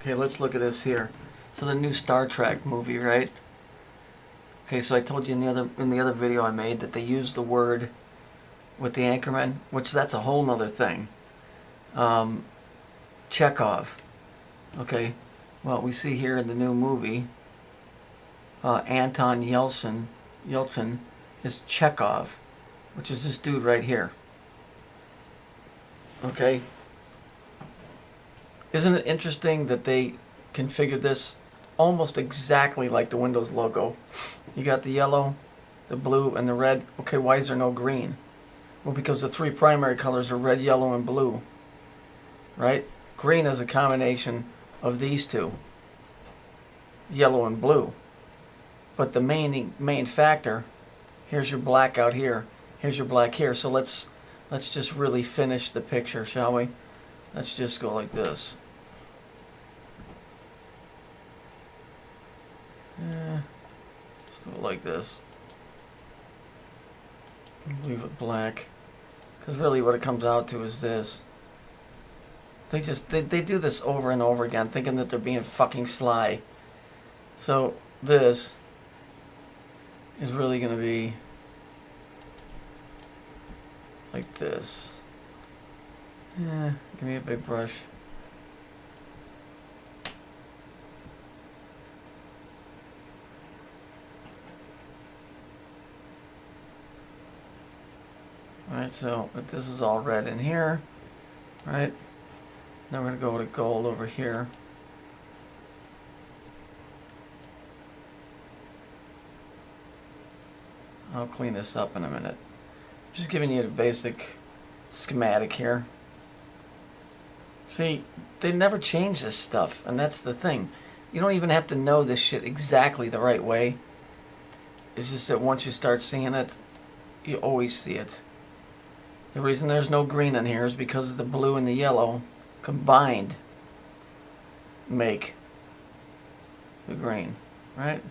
Okay, let's look at this here. So the new Star Trek movie, right? Okay, so I told you in the other video I made that they used the word with the anchorman, which that's a whole nother thing. Chekhov. Okay, well we see here in the new movie, Anton Yelchin is Chekhov, which is this dude right here. Okay. Isn't it interesting that they configured this almost exactly like the Windows logo? You got the yellow, the blue, and the red. Okay, why is there no green? Well, because the three primary colors are red, yellow, and blue. Right? Green is a combination of these two, yellow and blue. But the main factor, here's your black out here, here's your black here. So let's just really finish the picture, shall we? Let's just go like this. Just do it like this. Leave it black. Because really what it comes out to is this. They do this over and over again, thinking that they're being fucking sly. So this is really going to be like this. Yeah, give me a big brush. Alright, so this is all red in here, right? Then we're going to go to gold over here. I'll clean this up in a minute. Just giving you the basic schematic here. See, they never change this stuff, and that's the thing. You don't even have to know this shit exactly the right way. It's just that once you start seeing it, you always see it. The reason there's no green in here is because of the blue and the yellow combined make the green, right?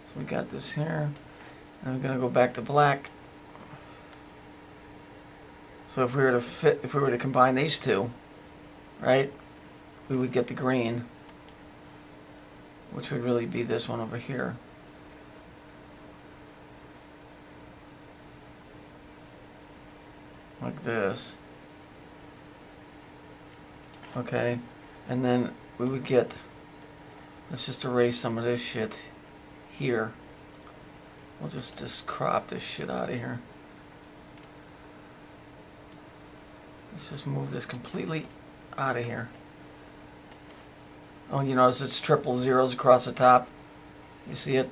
So we got this here, and we're gonna go back to black. So if we were to combine these two, right, we would get the green, which would really be this one over here. Like this. Okay, and then we would get, let's just erase some of this shit here. We'll just crop this shit out of here. Let's just move this completely out of here. Oh, you notice it's triple zeros across the top? You see it?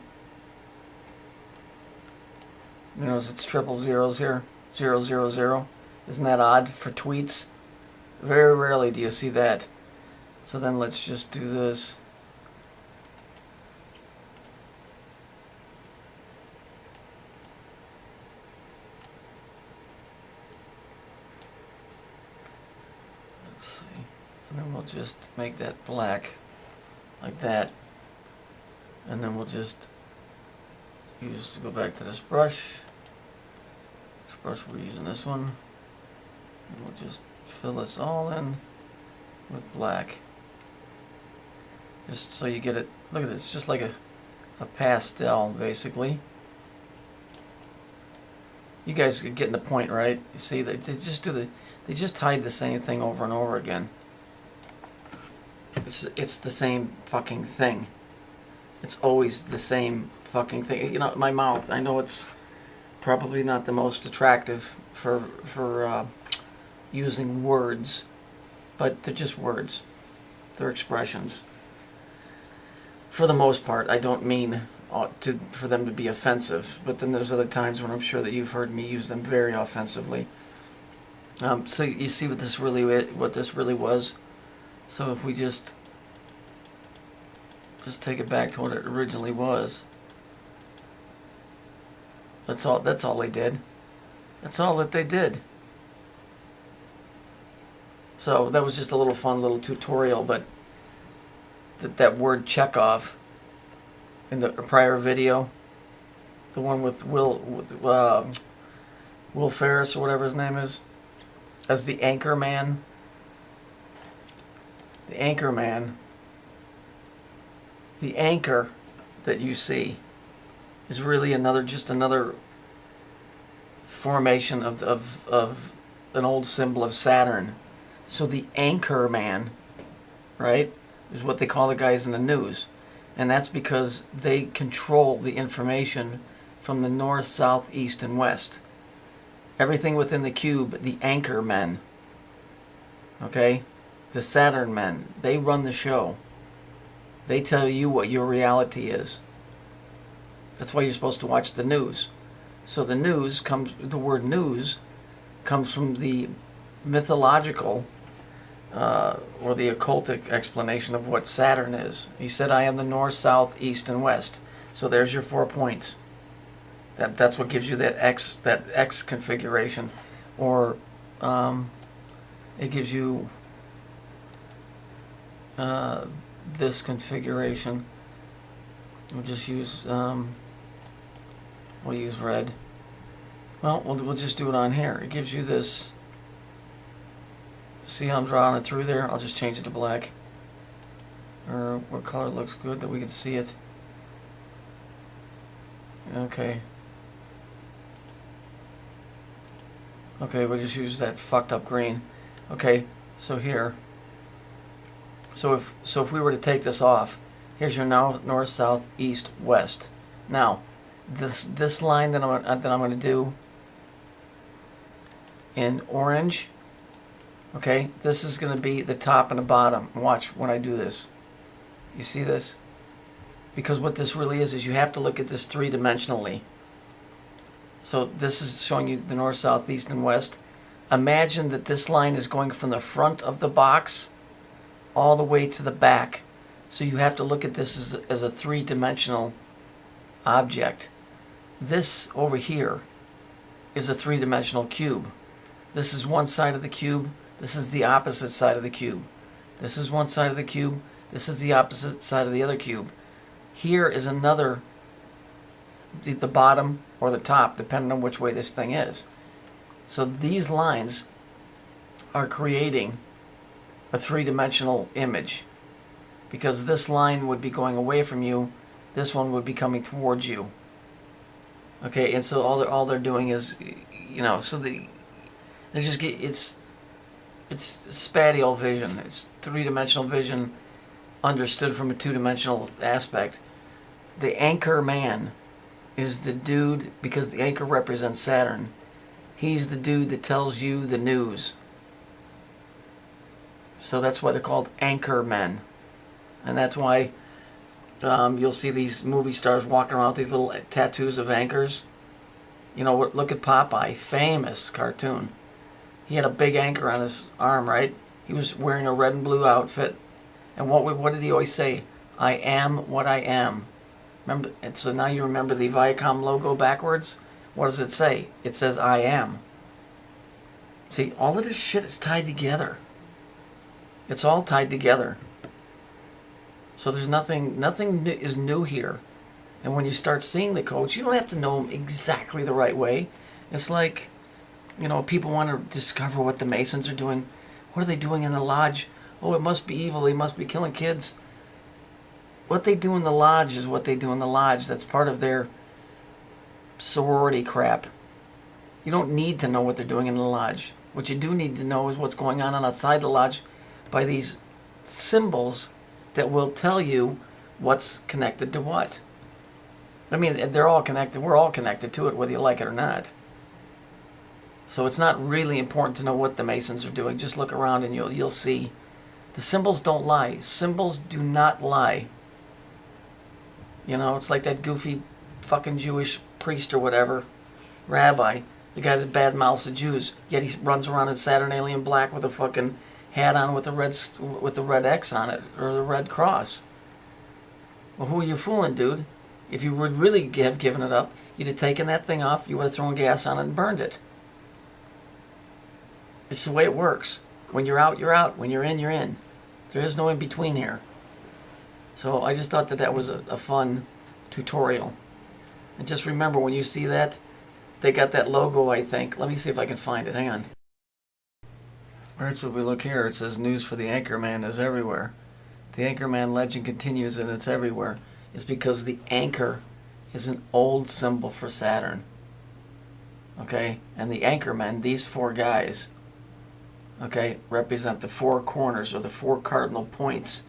You notice it's triple zeros here? 0, 0, 0. Isn't that odd for tweets? Very rarely do you see that. So then let's just do this. Let's see. And then we'll just make that black like that. And then we'll just use to go back to this brush. This brush, we're using this one. And we'll just fill this all in with black. Just so you get it. Look at this, it's just like a pastel basically. You guys are getting the point, right? You see, they just hide the same thing over and over again. It's the same fucking thing. It's always the same fucking thing. You know, my mouth, I know it's probably not the most attractive for using words, but they're just words. They're expressions. For the most part, I don't mean for them to be offensive, but then there's other times when I'm sure that you've heard me use them very offensively. So you see what this really was. So if we just take it back to what it originally was. That's all they did. That's all that they did. So that was just a little fun little tutorial, but that word Chekhov in the prior video, the one with Will Ferris or whatever his name is, as the anchor man. The anchor man The anchor that you see is really just another formation of an old symbol of Saturn. So the anchor man, right, is what they call the guys in the news. And that's because they control the information from the north, south, east, and west. Everything within the cube, the anchor men, okay, the Saturn men, they run the show. They tell you what your reality is. That's why you're supposed to watch the news. So the word news comes from the mythological or the occultic explanation of what Saturn is. He said, I am the north, south, east, and west. So there's your 4 points. That's what gives you that X configuration. Or it gives you this configuration. We'll just use we'll use red. Well, we'll just do it on here. It gives you this. See how I'm drawing it through there? I'll just change it to black. Or what color looks good that we can see it. Okay. Okay, we'll just use that fucked up green. Okay, so here. So if we were to take this off, here's your north, south, east, west. Now, this line that I'm going to do in orange. Okay, this is going to be the top and the bottom. Watch when I do this. You see this? Because what this really is you have to look at this three-dimensionally. So this is showing you the north, south, east, and west. Imagine that this line is going from the front of the box all the way to the back. So you have to look at this as a three-dimensional object. This over here is a three-dimensional cube. This is one side of the cube. This is the opposite side of the cube. This is one side of the cube. This is the opposite side of the other cube. Here is another, the bottom or the top, depending on which way this thing is. So these lines are creating a three-dimensional image, because this line would be going away from you, this one would be coming towards you. Okay, and so all they're doing is, you know, so they just get it's spatial vision. It's three-dimensional vision understood from a two-dimensional aspect. The anchor man is the dude, because the anchor represents Saturn. He's the dude that tells you the news. So that's why they're called anchor men. And that's why you'll see these movie stars walking around with these little tattoos of anchors. You know, look at Popeye, famous cartoon. He had a big anchor on his arm, right? He was wearing a red and blue outfit. And what did he always say? I am what I am. Remember? And so now you remember the Viacom logo backwards? What does it say? It says I am. See, all of this shit is tied together. It's all tied together. So there's nothing is new here. And when you start seeing the codes, you don't have to know them exactly the right way. It's like, you know, people want to discover what the Masons are doing. What are they doing in the lodge? Oh, it must be evil. They must be killing kids. What they do in the lodge is what they do in the lodge. That's part of their sorority crap. You don't need to know what they're doing in the lodge. What you do need to know is what's going on outside the lodge by these symbols that will tell you what's connected to what. I mean, they're all connected. We're all connected to it, whether you like it or not. So it's not really important to know what the Masons are doing. Just look around and you'll see. The symbols don't lie. Symbols do not lie. You know, it's like that goofy fucking Jewish priest or whatever, rabbi, the guy that badmouths the Jews, yet he runs around in Saturnalian black with a fucking hat on with the red X on it, or the red cross. Well, who are you fooling, dude? If you would really have given it up, you'd have taken that thing off, you would have thrown gas on it and burned it. It's the way it works. When you're out, you're out. When you're in, you're in. There is no in between here. So I just thought that was a fun tutorial. And just remember, when you see that, they got that logo, I think. Let me see if I can find it. Hang on. Alright, so if we look here, it says news for the anchor man is everywhere. the Anchorman legend continues, and it's everywhere, is because the anchor is an old symbol for Saturn. Okay? And the Anchormen, these four guys, okay, represent the four corners or the four cardinal points,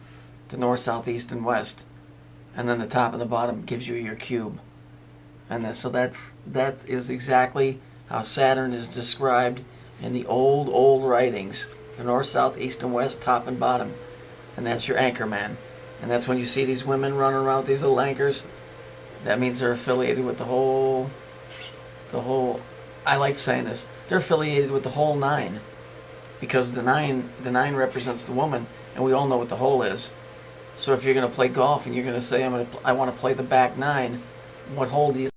the north, south, east, and west. And then the top and the bottom gives you your cube. And so that is exactly how Saturn is described in the old writings. The north, south, east, and west, top and bottom. And that's your Anchorman. And that's when you see these women running around with these little anchors. That means they're affiliated with the whole, I like saying this, they're affiliated with the whole nine. Because the nine represents the woman, and we all know what the hole is. So if you're going to play golf and you're going to say, I want to play the back nine, what hole do you